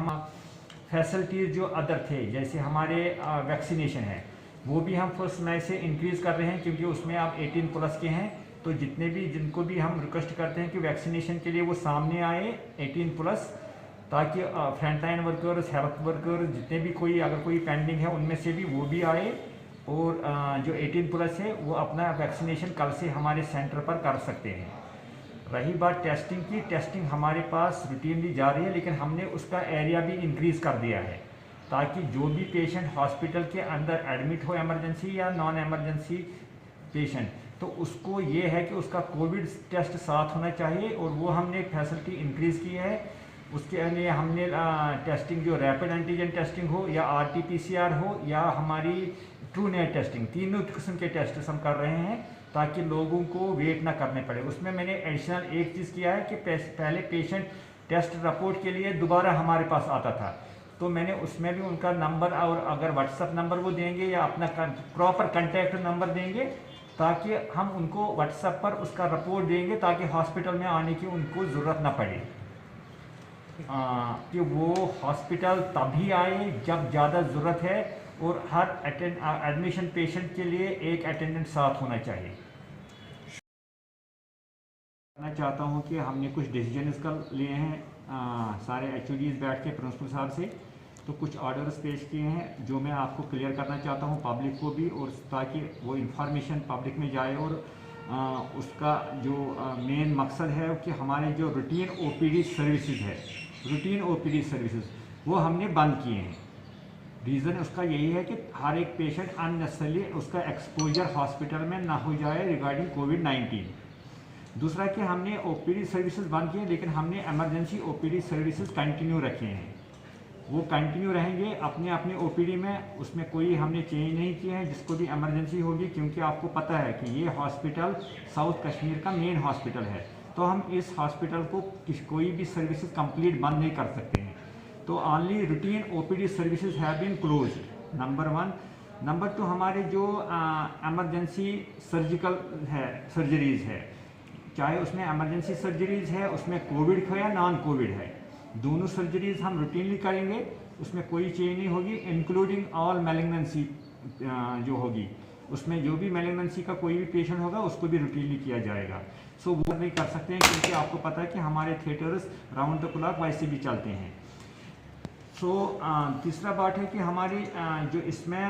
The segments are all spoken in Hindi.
हम फैसिलिटीज़ जो अदर थे जैसे हमारे वैक्सीनेशन है वो भी हम 1 मई से इंक्रीज़ कर रहे हैं, क्योंकि उसमें आप 18 प्लस के हैं। तो जितने भी जिनको भी हम रिक्वेस्ट करते हैं कि वैक्सीनेशन के लिए वो सामने आए 18 प्लस, ताकि फ्रंटलाइन वर्कर्स, हेल्थ वर्कर्स, जितने भी कोई अगर कोई पेंडिंग है उनमें से भी वो भी आए, और जो 18 प्लस है वो अपना वैक्सीनेशन कल से हमारे सेंटर पर कर सकते हैं। रही बात टेस्टिंग की, टेस्टिंग हमारे पास रूटीनली जा रही है, लेकिन हमने उसका एरिया भी इंक्रीज़ कर दिया है ताकि जो भी पेशेंट हॉस्पिटल के अंदर एडमिट हो, इमरजेंसी या नॉन इमरजेंसी पेशेंट, तो उसको ये है कि उसका कोविड टेस्ट साथ होना चाहिए, और वो हमने फैसिलिटी इंक्रीज़ की है। उसके लिए हमने टेस्टिंग जो रैपिड एंटीजन टेस्टिंग हो या RT-PCR हो या हमारी TrueNat टेस्टिंग, तीनों किस्म के टेस्ट हम कर रहे हैं ताकि लोगों को वेट ना करने पड़े। उसमें मैंने एडिशनल एक चीज़ किया है कि पहले पेशेंट टेस्ट रिपोर्ट के लिए दोबारा हमारे पास आता था, तो मैंने उसमें भी उनका नंबर और अगर व्हाट्सअप नंबर वो देंगे या अपना प्रॉपर कॉन्टैक्ट नंबर देंगे, ताकि हम उनको व्हाट्सएप पर उसका रिपोर्ट देंगे ताकि हॉस्पिटल में आने की उनको ज़रूरत ना पड़े। कि वो हॉस्पिटल तभी आए जब ज़्यादा ज़रूरत है, और हर एडमिशन पेशेंट के लिए एक अटेंडेंट साथ होना चाहिए। मैं चाहता हूँ कि हमने कुछ डिसीजन इसका लिए हैं, सारे HODs बैठ के प्रिंसिपल साहब से, तो कुछ ऑर्डर्स पेश किए हैं जो मैं आपको क्लियर करना चाहता हूँ पब्लिक को भी, और ताकि वो इन्फॉर्मेशन पब्लिक में जाए। और उसका जो मेन मकसद है कि हमारे जो रूटीन OPD सर्विसेज है, रूटीन OPD सर्विसेज वो हमने बंद किए हैं। रीज़न उसका यही है कि हर एक पेशेंट अननेसेसरली उसका एक्सपोजर हॉस्पिटल में ना हो जाए रिगार्डिंग कोविड-19। दूसरा कि हमने OPD सर्विसेज बंद किए, लेकिन हमने इमरजेंसी OPD सर्विसेज कंटिन्यू रखे हैं, वो कंटिन्यू रहेंगे अपने अपने OPD में। उसमें कोई हमने चेंज नहीं किए हैं जिसको भी इमरजेंसी होगी, क्योंकि आपको पता है कि ये हॉस्पिटल साउथ कश्मीर का मेन हॉस्पिटल है, तो हम इस हॉस्पिटल को कोई भी सर्विसेज कंप्लीट बंद नहीं कर सकते हैं। तो only routine OPD services have been closed, number 1। Number 2, हमारे जो इमरजेंसी सर्जिकल है, सर्जरीज़ है, चाहे उसमें इमरजेंसी सर्जरीज़ है, उसमें कोविड हो या नॉन कोविड है, दोनों सर्जरीज़ हम रूटीनली करेंगे, उसमें कोई चेंज नहीं होगी, इंक्लूडिंग ऑल मैलिग्नेंसी जो होगी, उसमें जो भी मैलिग्नेंसी का कोई भी पेशेंट होगा उसको भी रूटीनली किया जाएगा। सो वो नहीं कर सकते हैं, क्योंकि आपको पता है कि हमारे थिएटर्स राउंड द क्लॉक वैसे भी चलते हैं। सो तीसरा बात है कि हमारी जो इसमें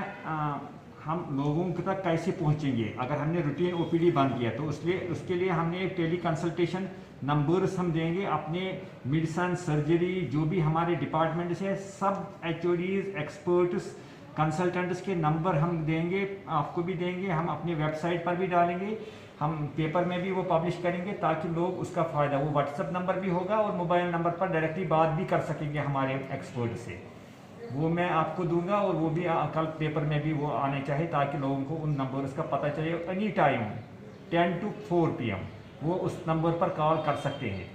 हम लोगों तक कैसे पहुंचेंगे अगर हमने रूटीन OPD बंद किया, तो उसके लिए हमने एक टेली कंसल्टेशन नंबर्स हम देंगे अपने मेडिसन, सर्जरी, जो भी हमारे डिपार्टमेंट से सब HODs, एक्सपर्ट्स, कंसल्टेंट्स के नंबर हम देंगे, आपको भी देंगे, हम अपनी वेबसाइट पर भी डालेंगे, हम पेपर में भी वो पब्लिश करेंगे, ताकि लोग उसका फ़ायदा, वो व्हाट्सअप नंबर भी होगा और मोबाइल नंबर पर डायरेक्टली बात भी कर सकेंगे हमारे एक्सपर्ट से, वो मैं आपको दूंगा, और वो भी कल पेपर में भी वो आने चाहिए, ताकि लोगों को उन नंबर्स का पता चले। एनी टाइम 10 to 4 PM वो उस नंबर पर कॉल कर सकते हैं,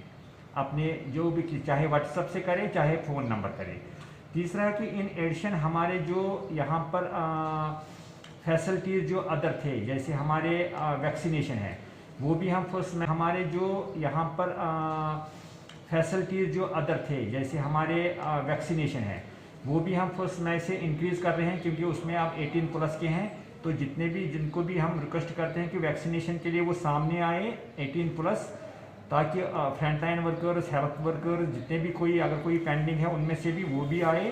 अपने जो भी, चाहे व्हाट्सएप से करें चाहे फ़ोन नंबर करें। तीसरा है कि इन एडिशन हमारे जो यहाँ पर फैसिलिटीज़ जो अदर थे जैसे हमारे वैक्सीनेशन है वो भी हम हमारे जो यहाँ पर फैसिलिटीज़ जो अदर थे जैसे हमारे वैक्सीनेशन है वो भी हम 1 मई से इंक्रीज़ कर रहे हैं, क्योंकि उसमें आप 18 प्लस के हैं। तो जितने भी जिनको भी हम रिक्वेस्ट करते हैं कि वैक्सीनेशन के लिए वो सामने आए 18 प्लस, ताकि फ्रंटलाइन वर्कर्स, हेल्थ वर्कर्स, जितने भी कोई अगर कोई पेंडिंग है उनमें से भी वो भी आए,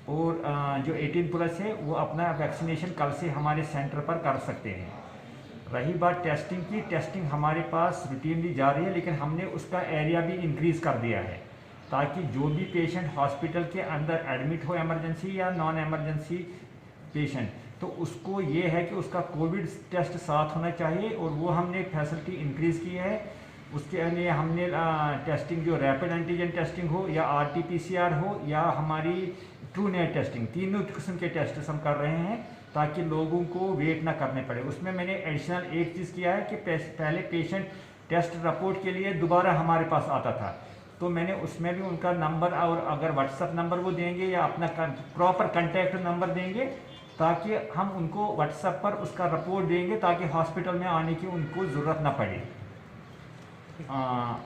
और जो 18 प्लस है वो अपना वैक्सीनेशन कल से हमारे सेंटर पर कर सकते हैं। रही बात टेस्टिंग की, टेस्टिंग हमारे पास रूटीनली जा रही है, लेकिन हमने उसका एरिया भी इंक्रीज़ कर दिया है ताकि जो भी पेशेंट हॉस्पिटल के अंदर एडमिट हो, इमरजेंसी या नॉन इमरजेंसी पेशेंट, तो उसको ये है कि उसका कोविड टेस्ट साथ होना चाहिए, और वो हमने फैसिलिटी इंक्रीज़ की है। उसके लिए हमने टेस्टिंग जो रैपिड एंटीजन टेस्टिंग हो या RT-PCR हो या हमारी TrueNat टेस्टिंग, तीनों किस्म के टेस्ट हम कर रहे हैं ताकि लोगों को वेट ना करने पड़े। उसमें मैंने एडिशनल एक चीज़ किया है कि पहले पेशेंट टेस्ट रिपोर्ट के लिए दोबारा हमारे पास आता था, तो मैंने उसमें भी उनका नंबर और अगर व्हाट्सअप नंबर वो देंगे या अपना प्रॉपर कॉन्टैक्ट नंबर देंगे, ताकि हम उनको व्हाट्सएप पर उसका रिपोर्ट देंगे ताकि हॉस्पिटल में आने की उनको ज़रूरत ना पड़े।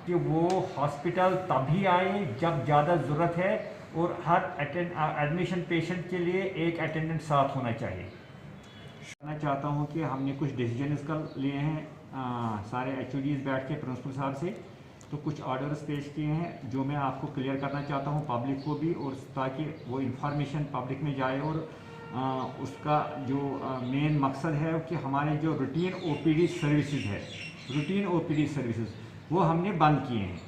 कि वो हॉस्पिटल तभी आए जब ज़्यादा ज़रूरत है, और हर एडमिशन पेशेंट के लिए एक अटेंडेंट साथ होना चाहिए। मैं चाहता हूँ कि हमने कुछ डिसीजन इसका लिए हैं सारे एचओडीज़ बैठ के प्रिंसिपल साहब से, तो कुछ ऑर्डर्स पेश किए हैं जो मैं आपको क्लियर करना चाहता हूँ पब्लिक को भी, और ताकि वो इंफॉर्मेशन पब्लिक में जाए। और उसका जो मेन मकसद है कि हमारे जो रूटीन ओपीडी सर्विसेज है, रूटीन ओपीडी सर्विसेज वो हमने बंद किए हैं।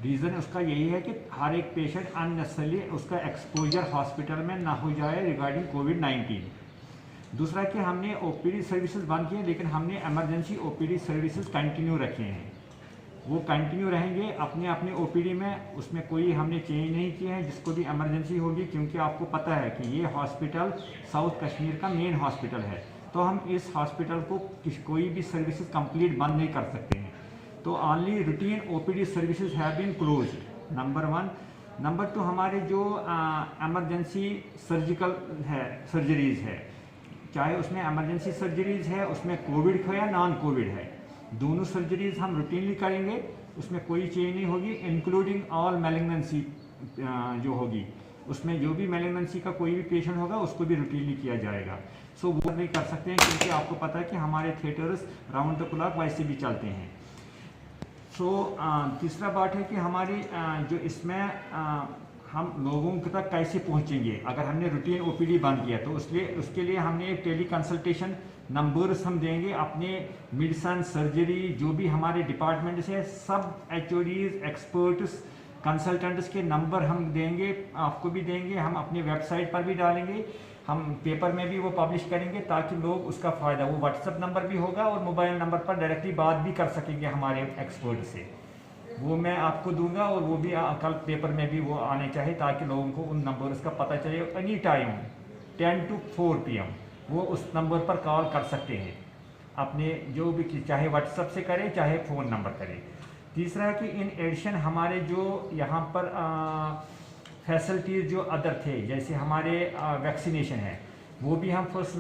रीज़न उसका यही है कि हर एक पेशेंट अननेसेसरली उसका एक्सपोजर हॉस्पिटल में ना हो जाए रिगार्डिंग कोविड-19। दूसरा कि हमने ओपीडी सर्विसेज बंद किए, लेकिन हमने इमरजेंसी ओपीडी सर्विसेज कंटिन्यू रखे हैं, वो कंटिन्यू रहेंगे अपने अपने ओपीडी में। उसमें कोई हमने चेंज नहीं किया है जिसको भी इमरजेंसी होगी, क्योंकि आपको पता है कि ये हॉस्पिटल साउथ कश्मीर का मेन हॉस्पिटल है, तो हम इस हॉस्पिटल को कोई भी सर्विसेज कंप्लीट बंद नहीं कर सकते हैं। तो only routine OPD services have been closed, number 1। Number 2, हमारे जो इमरजेंसी सर्जिकल है, सर्जरीज है, चाहे उसमें इमरजेंसी सर्जरीज है, उसमें कोविड हो या नॉन कोविड है, दोनों सर्जरीज हम रूटीनली करेंगे, उसमें कोई चेंज नहीं होगी, इंक्लूडिंग ऑल मैलिग्नेंसी जो होगी, उसमें जो भी मैलिग्नेंसी का कोई भी पेशेंट होगा उसको भी रूटीनली किया जाएगा। सो वो नहीं कर सकते हैं, क्योंकि आपको पता है कि हमारे थिएटर्स राउंड द क्लॉक वैसे भी चलते हैं। सो तीसरा बात है कि हमारी जो इसमें हम लोगों तक कैसे पहुंचेंगे अगर हमने रूटीन ओपीडी बंद किया, तो उसके लिए हमने एक टेली कंसल्टेशन नंबर्स हम देंगे अपने मेडिसन सर्जरी जो भी हमारे डिपार्टमेंट से सब एचओडीज एक्सपर्ट्स कंसल्टेंट्स के नंबर हम देंगे, आपको भी देंगे, हम अपने वेबसाइट पर भी डालेंगे, हम पेपर में भी वो पब्लिश करेंगे, ताकि लोग उसका फ़ायदा, वो व्हाट्सएप नंबर भी होगा और मोबाइल नंबर पर डायरेक्टली बात भी कर सकेंगे हमारे एक्सपर्ट से, वो मैं आपको दूंगा, और वो भी कल पेपर में भी वो आने चाहिए, ताकि लोगों को उन नंबर्स का पता चले। एनी टाइम 10 to 4 PM वो उस नंबर पर कॉल कर सकते हैं, अपने जो भी, चाहे व्हाट्सएप से करें चाहे फ़ोन नंबर करें। तीसरा है कि इन एडिशन हमारे जो यहाँ पर फैसिलिटीज़ जो अदर थे, जैसे हमारे वैक्सीनेशन है, वो भी हम फर्स्ट